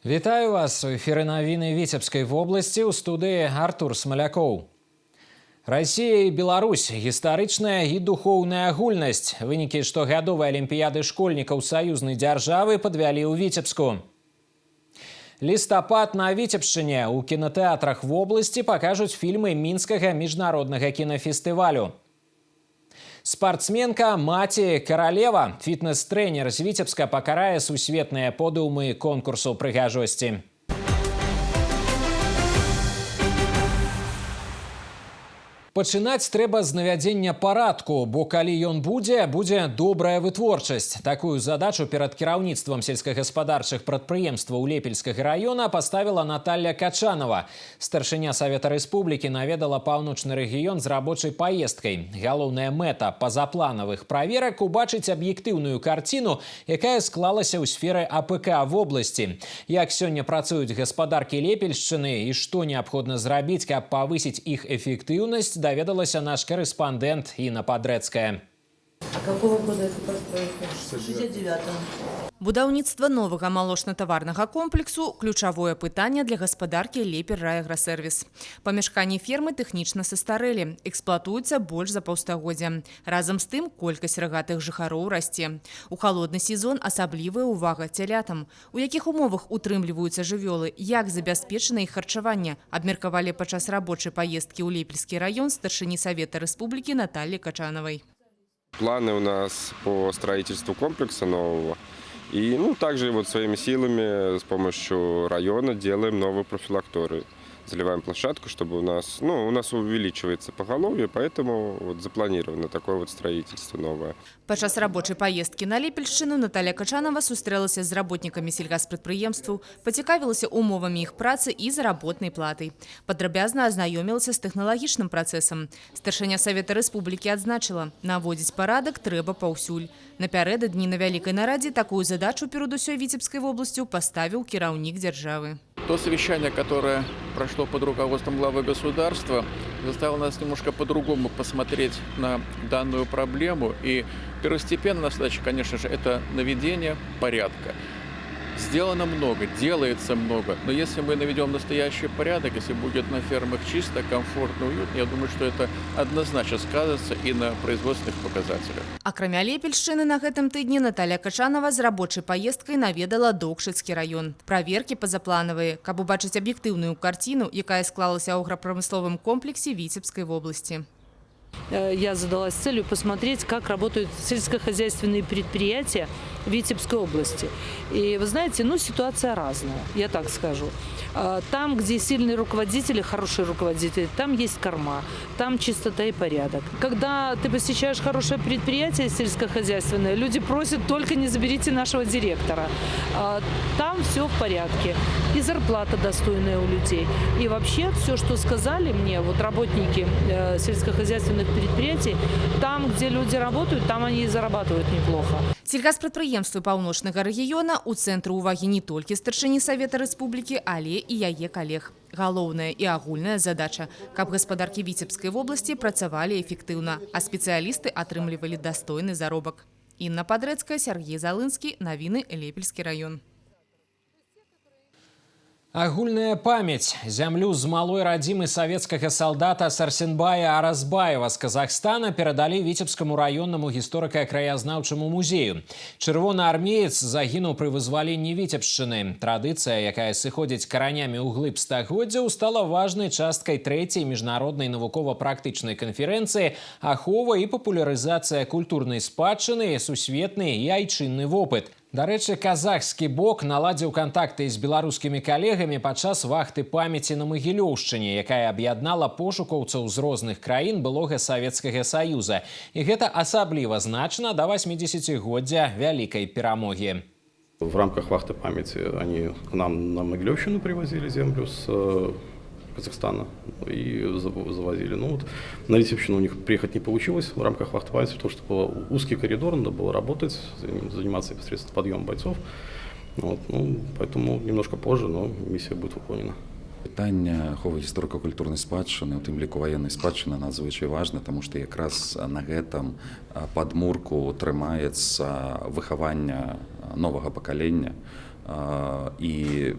Вітаю вас у эфіры навіны Віцебскай вобласці, у студыі Артур Смалякоў. Расія і Беларусь – гістарычная і духоўная агульнасць. Вынікі штогадовай алімпіяды школьнікаў саюзнай дзяржавы падвялі ў Віцебску. Лістапад на Віцебшчыне. У кінатэатрах вобласці пакажуць фільмы мінскага міжнароднага кінафестывалю. Спартсменка маці каралева. Фітнес-трэнер з Віцебска пакарае сусветныя подыумы конкурсаў прыгажосці. Пачынаць трэба з навядзення парадку, бо калі ён будзе добрая вытворчасць. Такую задачу перад кіраўніцтвам сельскагаспадарчых прадпрыемстваў Лепельскага раёна паставіла Наталья Качанова. Старшыня Савета Рэспублікі наведала паўночны рэгіён з рабочай паездкай. Галоўная мэта пазапланавых праверак убачыць аб'ектыўную карціну, якая склалася ў сферы АПК вобласці. Як сёння працуюць гаспадаркі Лепельшчыны і што неабходна зрабіць, каб павысіць іх эфектыўнасць, даведалася наш корреспондент Інна Падрэцкая. А какого года это постройка? 69-го. Будаўніцтва новага малочна-таварнага комплексу – ключавое пытанне для гаспадаркі Лепельрайаграсервіс. Памяшканні фермы тэхнічна састарэлі, эксплуатуюцца больш за паўстагоддзя. Разам з тым, колькасць рагатых жыхароў расце. У халодны сезон асаблівая ўвага цялятам. У якіх умовах утрымліваюцца жывёлы, як забяспечана іх харчаванне, абмеркавалі падчас рабочай паездкі ў Лепельскі раён старшыні Савета Рэспублікі Натальи Качановой. Планы у нас по строительству комплекса нового. И также своими силами с помощью района делаем новую профилакторию. Заливаем площадку, чтобы у нас увеличивается поголовье, поэтому запланировано такое строительство новое. Падчас рабочай паездкі на Лепельшчыну Наталья Качанова сустрэлася з работнікамі сельгаспрадпрыемстваў, пацікавілася умовамі іх працы і заработнай платай. Падрабязна азнаёмілася з тэхналагічным працэсам. Старшыня Савета Рэспублікі адзначыла, наводзіць парадак трэба паўсюль. Напярэдадні на вялікай нарадзе такую задачу перад усёй Віцебскай вобласцю паставіў кіраўнік дзяржавы. То совещание, которое прошло под руководством главы государства, заставило нас немножко по-другому посмотреть на данную проблему. И первостепенная задача, конечно же, это наведение порядка. Сделано много, делается много, но если мы наведем настоящий порядок, если будет на фермах чисто, комфортно, уютно, я думаю, что это однозначно скажется и на производственных показателях. Акрамя Лепельшчыны на гэтым тыдні Наталья Качанова з рабочай паездкай наведала Докшыцкі раён. Праверкі пазапланавыя, каб убачыць аб'ектыўную карціну, якая склалася ў аграпрамысловым комплексе Віцебскай вобласці. Я задалась целью посмотреть, как работают сельскохозяйственные предприятия в Витебской области. И вы знаете, ситуация разная, я так скажу. Там, где сильные руководители, хорошие руководители, там есть корма, там чистота и порядок. Когда ты посещаешь хорошее предприятие сельскохозяйственное, люди просят: только не заберите нашего директора. Там все в порядке. И зарплата достойная у людей. И вообще все, что сказали мне работники сельскохозяйственных предприятий, там, где люди работают, там они и зарабатывают неплохо. Сельгаспрадпрыемствы паўночнага рэгіёна ў цэнтры ўвагі не толькі старшыні Савета Рэспублікі, але і яе калег. Галоўная і агульная задача, каб гаспадаркі Віцебскай вобласці працавалі эфектыўна, а спецыялісты атрымлівалі дастойны заробак. Інна Падрэцкая, Сергей Залынскі, навіны Лепельскі раён. Агульная памяць. Зямлю з малой радзімы савецкага салдата Сарсенбая Аразбаева з Казахстана перадалі Віцебскаму раённаму гісторыка-краязнаўчаму музею. Чырвонаармеец загінуў пры вызваленні Віцебшчыны. Традыцыя, якая сыходзіць каранямі ў глыб стагоддзяў, стала важнай часткай трэцяй міжнароднай навукова-практычнай канферэнцыі «Ахова і папулярызацыя культурнай спадчыны, сусветны і айчынны вопыт». Дарэчы, казахскі бок наладзіў кантакты з беларускімі калегамі падчас вахты памяці на Магілёўшчыне, якая аб'яднала пошукаўцаў з розных краін былога Савецкага Саюза. І гэта асабліва значна да 80-годдзя вялікай перамогі. В рамках вахты памяти они к нам на Могилевщину привозили землю с Казахстана и завозили. На Витебщину у них приехать не получилось в рамках вахты памяти, потому что был узкий коридор, надо было работать, заниматься непосредственно подъемом бойцов. Поэтому немножко позже, но миссия будет выполнена. Пытанне аховы гісторыка-культурнай спадчыны, у тым ліку ваеннай спадчыны, надзвычай важна, таму што якраз на гэтым падмурку трымаецца выхаванне новага пакалення і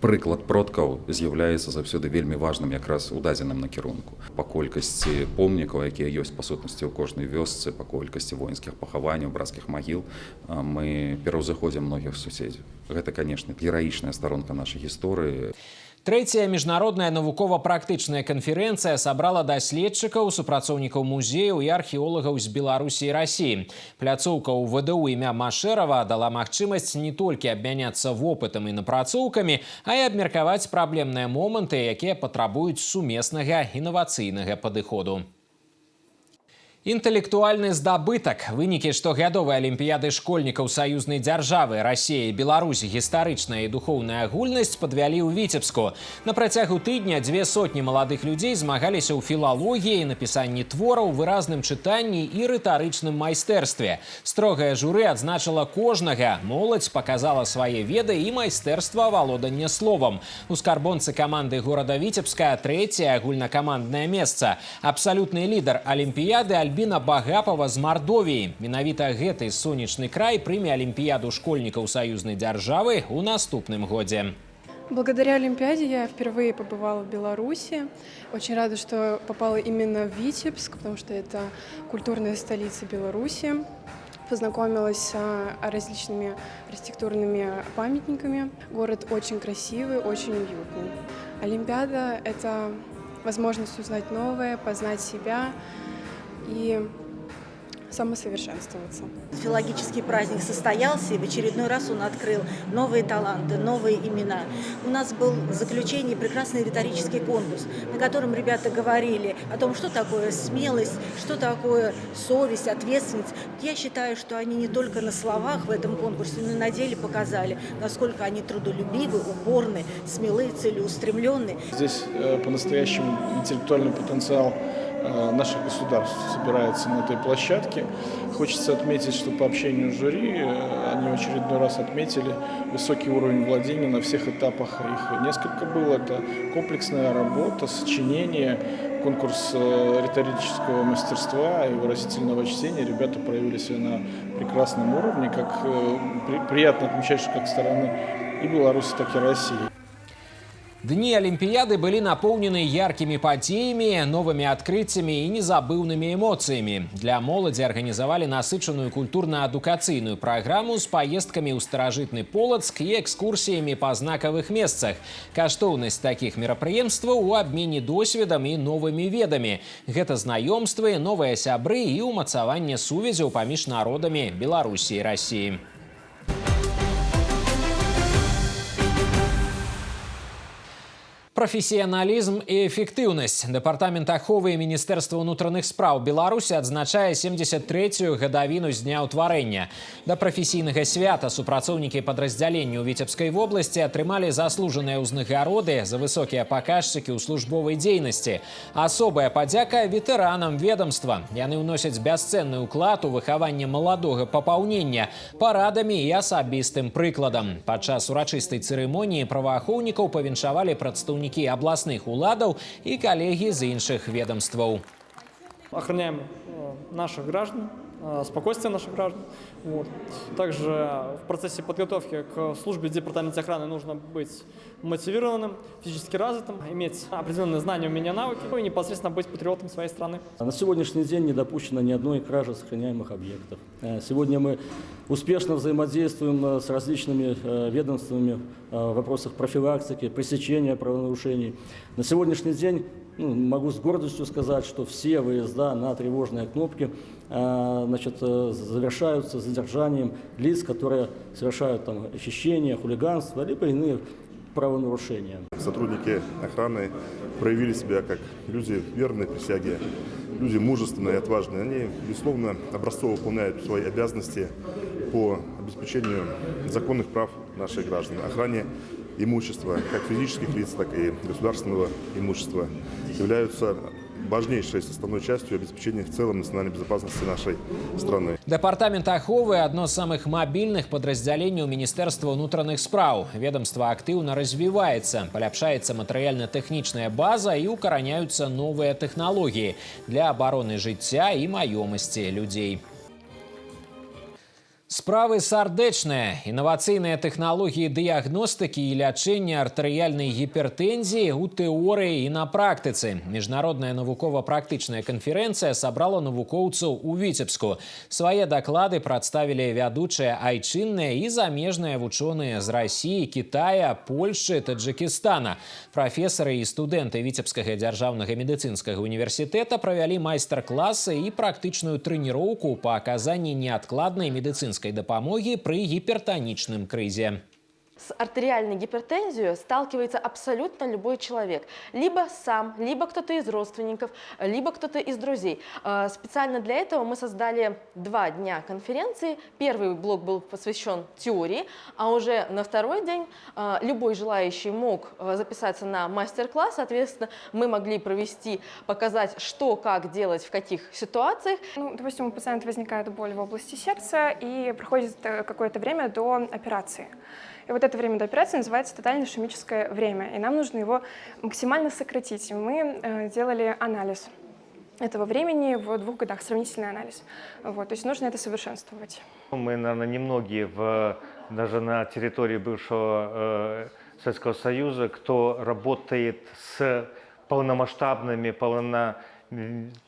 прыклад продкаў з'яўляецца заўсёды вельмі важным якраз у дадзеным накірунку. Па колькасці помнікаў, якія ёсць па сутнасці ў кожнай вёсцы, па колькасці воінскіх пахаванняў, брацкіх магіл, мы пераўзыходзім многіх суседзяў. Гэта, канешне, гераічная старонка нашай гісторыі. Трэцяя міжнародная навукова-практычная канферэнцыя сабрала даследчыкаў, супрацоўнікаў музеяў і археолагаў з Беларусі і Расіі. Пляцоўка ў ВДУ імя Машэрава дала магчымасць не толькі абмяняцца вопытам і напрацоўкамі, а і абмеркаваць праблемныя моманты, якія патрабуюць сумеснага інавацыйнага падыходу. Інтэлектуальны здабытак. Вынікі штогадовай алімпіяды школьнікаў саюзнай дзяржавы Расіі і Беларусі гістарычная і духоўная агульнасць падвялі ў Віцебску. На працягу тыдня 200 маладых людзей змагаліся ў філалогіі, напісанні твораў, выразным чытанні і рытарычным майстэрстве. Строгае журы адзначыла кожнага. Моладзь паказала свае веды і майстэрства валодання словам. У скарбонцы каманды горада Віцебска трэцяе агульнакаманднае месца. Абсалютны лідар алімпіяды Альбіна Багапова з Мардовіі. Менавіта гэты сонечны край прыме алімпіяду школьнікаў саюзнай дзяржавы ў наступным годзе. Благодаря Олимпиаде я впервые побывала в Беларуси. Очень рада, что попала именно в Витебск, потому что это культурная столица Беларуси. Познакомилась с различными архитектурными памятниками. Город очень красивый, очень уютный. Олимпиада – это возможность узнать новое, познать себя и самосовершенствоваться. Филологический праздник состоялся, и в очередной раз он открыл новые таланты, новые имена. У нас был в заключении прекрасный риторический конкурс, на котором ребята говорили о том, что такое смелость, что такое совесть, ответственность. Я считаю, что они не только на словах в этом конкурсе, но и на деле показали, насколько они трудолюбивы, упорны, смелы, целеустремленны. Здесь по-настоящему интеллектуальный потенциал наших государств собирается на этой площадке. Хочется отметить, что по общению с жюри они в очередной раз отметили высокий уровень владения на всех этапах. Их несколько было. Это комплексная работа, сочинение, конкурс риторического мастерства и выразительного чтения. Ребята проявили себя на прекрасном уровне. Как приятно отмечать, что как стороны и Беларуси, так и России. Дні Алімпіяды былі напоўнены яркімі падзеямі, новымі адкрыццямі і незабыўнымі эмоцыямі. Для моладзі арганізавалі насычаную культурна-адукацыйную праграму з паездкамі ў старажытны Полацк і экскурсіямі па знакавых месцах. Каштоўнасць такіх мерапрыемстваў у абмене досведам і новымі ведамі. Гэта знаёмствы, новыя сябры і ўмацаванне сувязяў паміж народамі Беларусі і Расіі. Професіяналізм і эфектыўнасць. Дэпартамент аховы і Міністэрства ўнутраных спраў Беларусі адзначае 73-ю гадавіну з дня ўтварэння. Да прафесійнага свята супрацоўнікі падраздзялення ў Віцебскай вобласці атрымалі заслужаныя ўзнагароды за высокія паказчыкі ў службовай дзейнасці. Асобая падзяка ветэранам ведомства. Яны ўносяць бясцэнны ўклад у выхаванне маладога папаўнення парадамі і асабістым прыкладам. Падчас урачыстай цырымоніі праваахоўнікаў павіншавалі прадстаўнікі областных уладов и коллеги из іншых ведомствов. Охраняем наших граждан, спокойствие наших граждан. Вот. Также в процессе подготовки к службе в департаменте охраны нужно быть мотивированным, физически развитым, иметь определенные знания, умения, навыки и непосредственно быть патриотом своей страны. На сегодняшний день не допущено ни одной кражи сохраняемых объектов. Сегодня мы успешно взаимодействуем с различными ведомствами в вопросах профилактики, пресечения правонарушений. На сегодняшний день могу с гордостью сказать, что все выезда на тревожные кнопки завершаются задержанием лиц, которые совершают хищения, хулиганство, либо иные правонарушения. Сотрудники охраны проявили себя как люди верные присяге, люди мужественные и отважные. Они, безусловно, образцово выполняют свои обязанности по обеспечению законных прав наших граждан, охране имущества, как физических лиц, так и государственного имущества, являются важнейшей составной частью обеспечения в целом национальной безопасности нашей страны. Дэпартамент аховы – одно з самых мабільных падраздзяленняў Міністэрства ўнутраных спраў. Ведомство актыўна развіваецца, паляпшаецца матэрыяльна-тэхнічная база і укараняюцца новыя тэхналогіі для абароны жыцця і маёмасці людзей. Справы сардэчныя, інавацыйныя тэхналогіі дыягностыкі і лячэння артэрыяльнай гіпертэнзіі ў тэорыі і на практыцы. Міжнародная навукова-практычная канферэнцыя сабрала навукоўцаў у Віцебску. Свае даклады прадставілі вядучыя айчынныя і замежныя вучоныя з Расіі, Кітая, Польшчы, Таджыкістана. Прафесары і студэнты Віцебскага дзяржаўнага медыцынскага універсітэта правялі майстар-класы і практычную трэніроўку па аказанні неадкладнай медыцынскай допомоги при гипертоничном крызе. С артериальной гипертензией сталкивается абсолютно любой человек. Либо сам, либо кто-то из родственников, либо кто-то из друзей. Специально для этого мы создали 2 дня конференции. Первый блок был посвящен теории, а уже на второй день любой желающий мог записаться на мастер-класс. Соответственно, мы могли провести, показать, что, как делать, в каких ситуациях. Допустим, у пациента возникает боль в области сердца и проходит какое-то время до операции. И вот это время до операции называется тотальное ишемическое время, и нам нужно его максимально сократить. Мы делали анализ этого времени в 2 годах, сравнительный анализ. Вот, то есть нужно это совершенствовать. Мы, наверное, немногие даже на территории бывшего Советского Союза, кто работает с полномасштабными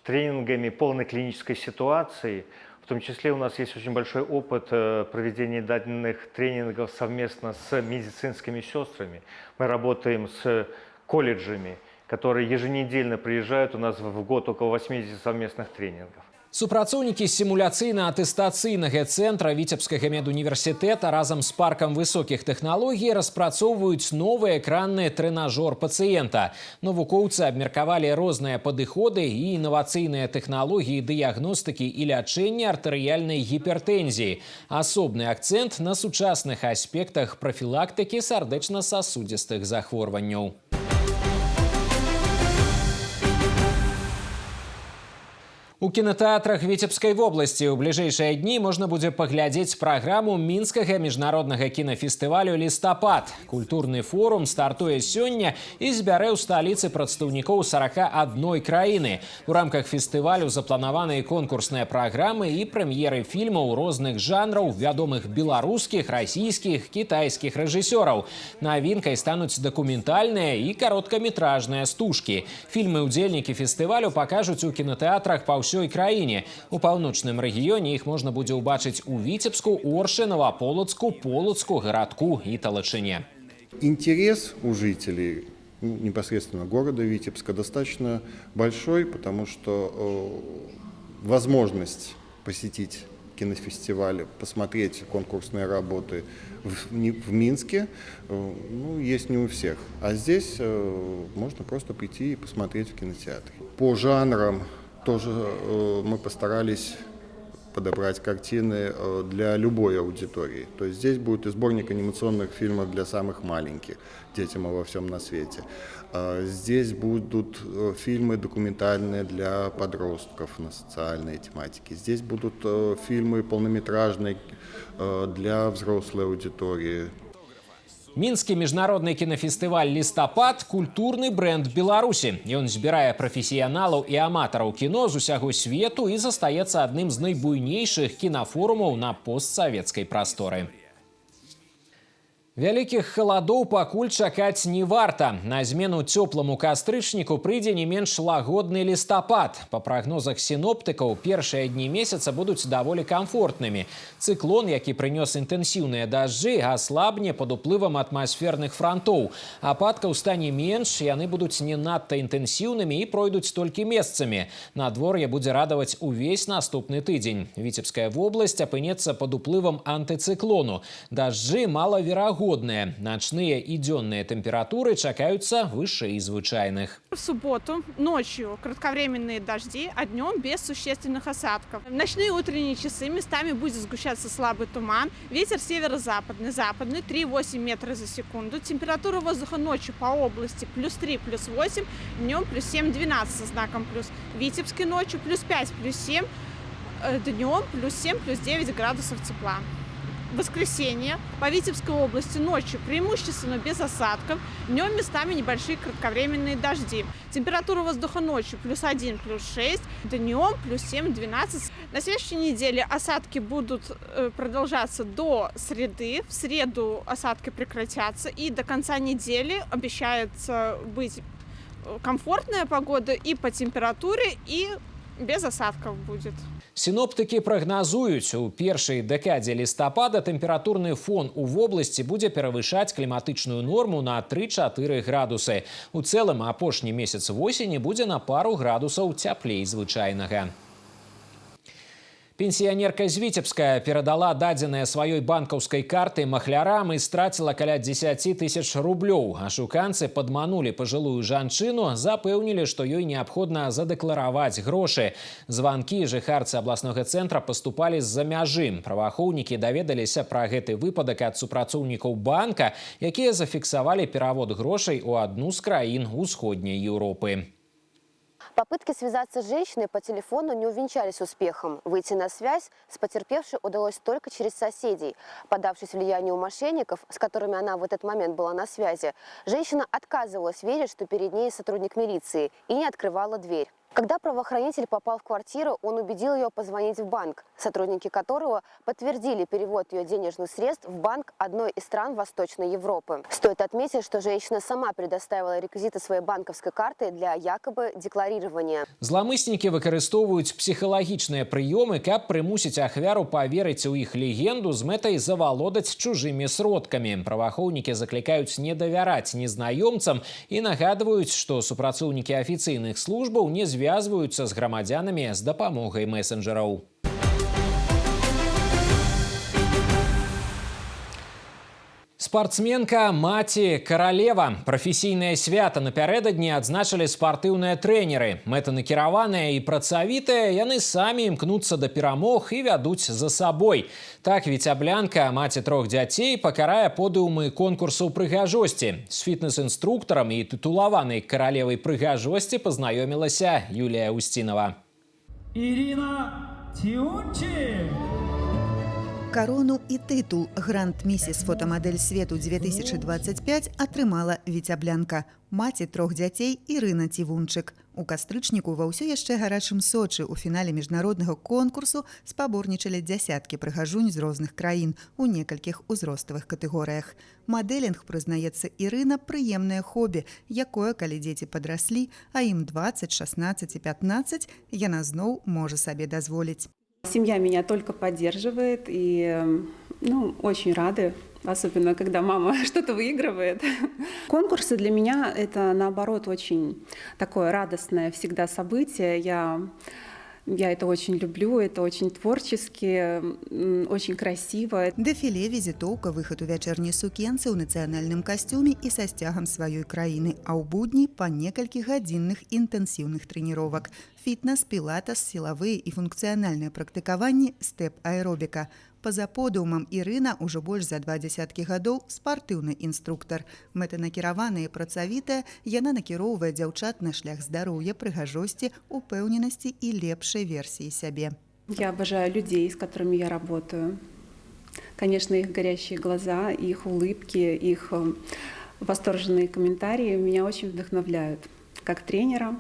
тренингами полной клинической ситуации. В том числе у нас есть очень большой опыт проведения данных тренингов совместно с медицинскими сестрами. Мы работаем с колледжами, которые еженедельно приезжают. У нас в год около 80 совместных тренингов. Супрацоўнікі сімуляцыйна-атэстацыйнага цэнтра Віцебскага медуніверсітэта разам з паркам высокіх тэхналогій распрацоўваюць новы экранны трэнажор пацыента. Навукоўцы абмеркавалі розныя падыходы і інавацыйныя тэхналогіі дыягностыкі і лячэння артэрыяльнай гіпертэнзіі. Асобны акцэнт на сучасных аспектах прафілактыкі сардэчна-сасудзістых захворванняў. У кінотэатрах Віцебскай вобласці ў бліжэйшыя дні можна будзе паглядзець праграму мінскага міжнароднага кінафестывалю «Лістапад». Культурны форум стартуе сёння і збярэ ў сталіцы прадстаўнікоў 41 краіны. У рамках фестывалю запланаваныя конкурсныя праграмы і прэм'еры фільмаў розных жанраў вядомых беларускіх, расійскіх, кітайскіх рэжысёраў. Навінкай стануць дакументальныя і кароткаметражныя стужкі. Фільмы-удзельнікі фестывалю пакажуць у кінатэатрах па ўсёй краіне. У паўночным рэгіёне іх можна будзе ўбачыць у Віцебску, Оршы, Новополоцку, Полоцку, Гарадку и Талачине. Интерес у жителей непосредственно города Витебска достаточно большой, потому что возможность посетить кинофестиваль, посмотреть конкурсные работы в Минске есть не у всех. А здесь можно просто прийти и посмотреть в кинотеатре. По жанрам тоже мы постарались подобрать картины для любой аудитории. То есть здесь будет и сборник анимационных фильмов для самых маленьких, детям во всем на свете. Здесь будут фильмы документальные для подростков на социальные тематики. Здесь будут фильмы полнометражные для взрослой аудитории. Мінскі міжнародны кінафестываль «Лістапад» – культурны бренд Беларусі. Ён збірае прафесіяналаў і аматараў кіно з усяго свету і застаецца адным з найбуйнейшых кінафорумаў на постсавецкай прасторы. Вялікіх халадоў пакуль чакаць не варта. На змену цёпламу кастрычніку прыйдзе не менш лагодны лістапад. Па прагнозах сіноптыкаў, першыя дні месяца будуць даволі камфортнымі. Цыклон, які прынёс інтэнсіўныя дажджы, аслабне пад уплывам атмасферных франтоў. Ападкаў стане менш, яны будуць не надта інтэнсіўнымі і пройдуць толькі месцамі. Надвор'е будзе радаваць увесь наступны тыдзень. Віцебская вобласць апынецца пад уплывам антыцыклону. Дажджы малаверагодныя. Ночные и дневные температуры чакаются выше звычайных. В субботу ночью кратковременные дожди, а днем без существенных осадков. В ночные и утренние часы местами будет сгущаться слабый туман. Ветер северо-западный, западный 3,8 метра за секунду. Температура воздуха ночью по области +3, +8, днем +7-12 со знаком плюс. В Витебской ночью +5, +7, днем +7, +9 градусов тепла. воскресенье по Витебской области ночью преимущественно без осадков, днем местами небольшие кратковременные дожди. Температура воздуха ночью +1, +6, днем +7, 12. На следующей неделе осадки будут продолжаться до среды. В среду осадки прекратятся, и до конца недели обещается быть комфортная погода и по температуре, и без осадков будет. Сіноптики прагназуюць, у першай дэкадзе лістапада тэмпературны фон у вобласці будзе перавышаць кліматычную норму на 3-4 градусы. У цэлым апошні месяц восені будзе на пару градусаў цяплей звычайнага. Пенсіянерка з Віцебска перадала дадзеныя сваёй банкаўскай карты махлярам і страціла каля 10 тысяч рублёў. Ашуканцы падманулі пажылую жанчыну, запэўнілі, што ёй неабходна задэклараваць грошы. Званкі жыхарцы абласнога цэнтра паступалі з-за мяжы. Праваахоўнікі даведаліся пра гэты выпадак ад супрацоўнікаў банка, якія зафіксавалі перавод грошай у адну з краін усходняй Еўропы. Попытки связаться с женщиной по телефону не увенчались успехом. Выйти на связь с потерпевшей удалось только через соседей. Поддавшись влиянию мошенников, с которыми она в этот момент была на связи, женщина отказывалась верить, что перед ней сотрудник милиции, и не открывала дверь. Когда правоохранитель попал в квартиру, он убедил ее позвонить в банк, сотрудники которого подтвердили перевод ее денежных средств в банк одной из стран Восточной Европы. Стоит отметить, что женщина сама предоставила реквизиты своей банковской карты для якобы декларирования. Зламыснікі выкарыстоўваюць псіхалагічныя прыёмы, каб прымусіць ахвяру паверыць у іх легенду з мэтай завалодаць чужымі сродкамі. Праваахоўнікі заклікаюць не давяраць незнаёмцам і нагадваюць, што супрацоўнікі афіцыйных службаў не звязваюцца з грамадзянамі з дапамогай месенджераў. Спартсменка, маці, каралева. Прафесійнае свята напярэдадні адзначылі спартыўныя трэнеры. Мэтанакіраваныя і працавітыя, яны самі імкнуцца да перамог і вядуць за сабой. Так віцяблянка, маці 3 дзяцей, пакарае подыумы конкурсаў прыгажосці. З фітнес-інструктарам і тытулаванай каралевай прыгажосці пазнаёмілася Юлія Устінова. Ірина Тіунчик. Корону і тытул «Гранд-місіс фотамадэль свету 2025» атрымала віцяблянка, маці 3 дзяцей Ірына Цівунчык. У кастрычніку ва ўсё яшчэ гарачым Сочы у фінале міжнароднага конкурсу спаборнічалі дзясяткі прыгажунь з розных краін у некалькіх узроставых катэгорыях. Мадэлінг, прызнаецца Ірына, прыемнае хобі, якое, калі дзеці падраслі, а ім 20, 16 і 15, яна зноў можа сабе дазволіць. Семья меня только поддерживает и очень рады, особенно когда мама что-то выигрывает. Конкурсы для меня это, наоборот, очень такое радостное всегда событие. Я это очень люблю, это очень творчески, очень красиво. Дэфіле, візітоўка, выхад у вячэрняй сукенцы ў нацыянальным касцюме і са сцягам сваёй краіны, а ў будні па некалькі гадзінных інтэнсіўных трэніровак. Фітнес, пілатес, сілавыя і функцыянальныя практыкаванні, стэп-аэробіка. Па-за подыумам Ірына ўжо больш за 20 гадоў спартыўны інструктар. Мэтанакіраваная і працавітая, яна накіроўвае дзяўчат на шлях здароўя, прыгажосці, упэўненасці і лепшай версіі сябе. Я обожаю людей, с которыми я работаю. Конечно, их горящие глаза, их улыбки, их восторженные комментарии меня очень вдохновляют. Как тренера,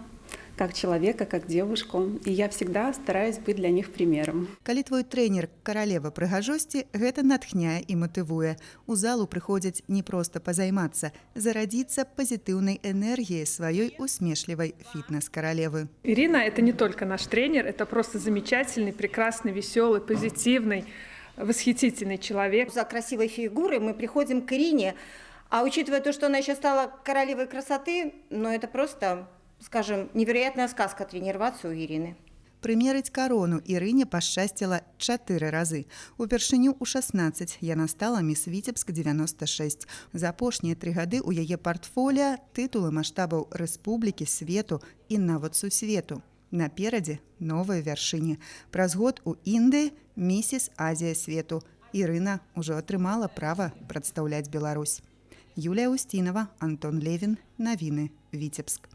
как человека, как девушку. И я всегда стараюсь быть для них примером. Калі твой трэнер каралева прыгажосці, гэта натхняе і матывуе. У залу прыходзяць не проста пазаймацца, зарадзіцца пазітыўнай энергіяй сваёй усмешлівай фітнес-каралевы. Ирина — это не только наш тренер, это просто замечательный, прекрасный, веселый, позитивный, восхитительный человек. За красивой фигурой мы приходим к Ирине, а учитывая то, что она еще стала королевой красоты, это просто, скажем, невероятная сказка тренироваться у Ирины. Прымерыць карону Ірыне пашчасціла 4 разы. Упершыню ў 16 яна стала міс Віцебск 96. За апошнія 3 гады ў яе партфоліа тытулы маштабаў рэспублікі, свету і нават сусвету. Наперадзе новыя вяршыні. Праз год у Індыі місіс Азія свету. Ірына ўжо атрымала права прадстаўляць Беларусь. Юлія Устінова, Антон Левін, навіны, Віцебск.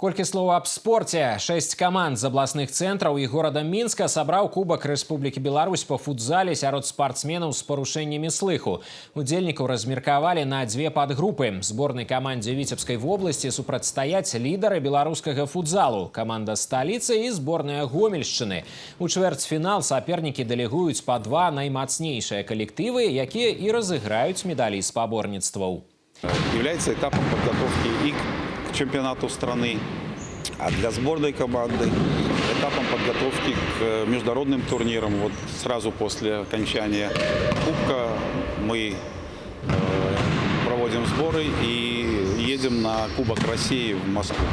Колькі слоў аб спорце. 6 каманд з абласных цэнтраў і горада Мінска сабраў Кубак Рэспублікі Беларусь па футзале сярод спартсменаў з парушэннямі слыху. Удзельнікаў размеркавалі на 2 падгрупы. Зборнай камандзе Віцебскай вобласці супрацьстаяць лідары беларускага футзалу, каманда сталіцы і зборная Гомельшчыны. У чвэрцьфінал сапернікі дэлегуюць па 2 наймацнейшыя калектывы, якія і разыграюць медалі спаборніцтваў. Является этапом подготовки и к чемпионату страны, а для сборной команды этапом подготовки к международным турнирам. Вот сразу после окончания Кубка мы проводим сборы и едем на Кубок России в Москву.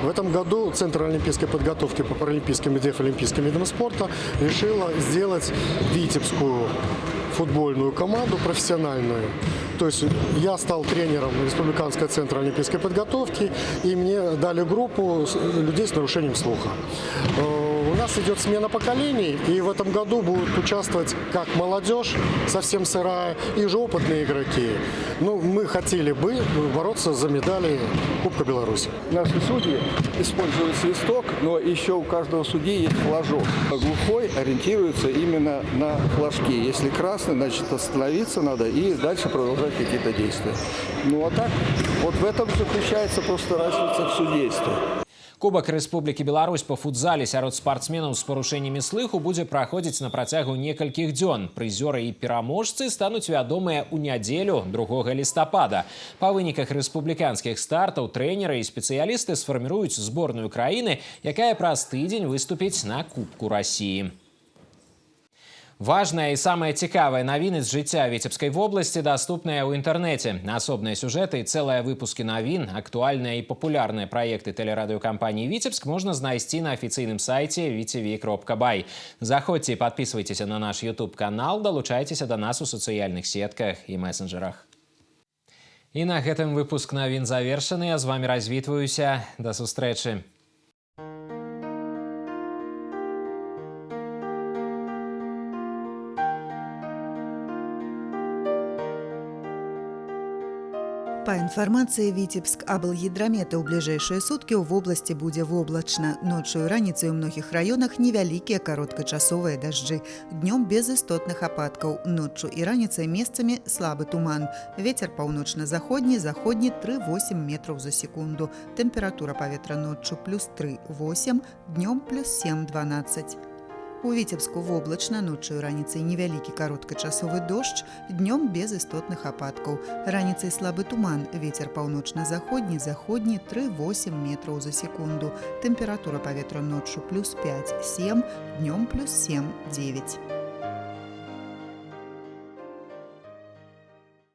В этом году Центр олимпийской подготовки по паралимпийским и дефолимпийским видам спорта решила сделать витебскую футбольную команду профессиональную. То есть я стал тренером Республиканского центра олимпийской подготовки, и мне дали группу людей с нарушением слуха. У нас идет смена поколений, и в этом году будут участвовать как молодежь, совсем сырая, и уже опытные игроки. Ну, мы хотели бы бороться за медали Кубка Беларуси. Наши судьи используют свисток, но еще у каждого судьи есть флажок. Глухой ориентируется именно на флажки. Если красный, значит остановиться надо и дальше продолжать какие-то действия. Ну а так, вот в этом заключается просто разница в судействе. Кубак Рэспублікі Беларусь па футзале сярод спартсменаў з парушэннямі слыху будзе праходзіць на працягу некалькіх дзён. Прызёры і пераможцы стануць вядомыя ў нядзелю 2 лістапада. Па выніках рэспубліканскіх стартаў трэнеры і спецыялісты сфарміруюць зборную краіны, якая праз тыдзень выступіць на Кубку России. Важная и самая цікавая навіны з жыцця Віцебскай вобласці даступныя ў інтэрнэце. Асобныя сюжэты і цэлыя выпускі навін, актуальныя і папулярныя праекты тэлерадыёкампаніі «Віцебск» можна знайсці на афіцыйным сайце vtv.by. Заходзьце і падпісвайцеся на наш YouTube-канал, далучайцеся да нас у сацыяльных сетках і месенджерах. І на гэтым выпуск навін завершаны. Я з вами развітваюся. Да сустрэчы. Па інфармацыі Віцебск аблгідрамета ў бліжэйшыя суткі ў вобласці будзе воблачна. Ноччу і раніцай у многіх раёнах невялікія кароткачасовыя дажджы. Днём без істотных ападкаў. Ноччу і раніцай месцамі слабы туман. Вецер паўночна-заходні, заходні 3,8 метраў за секунду. Тэмпература паветра ноччу +3,8, днём +7,12. У Віцебску воблачна, ноччу і раніцай невялікі кароткачасовы дождж, днём без істотных ападкаў. Раніцай слабы туман, вецер паўночна-заходні, заходні 3,8 метраў за секунду. Тэмпература паветра ноччу +5,7, днём +7,9.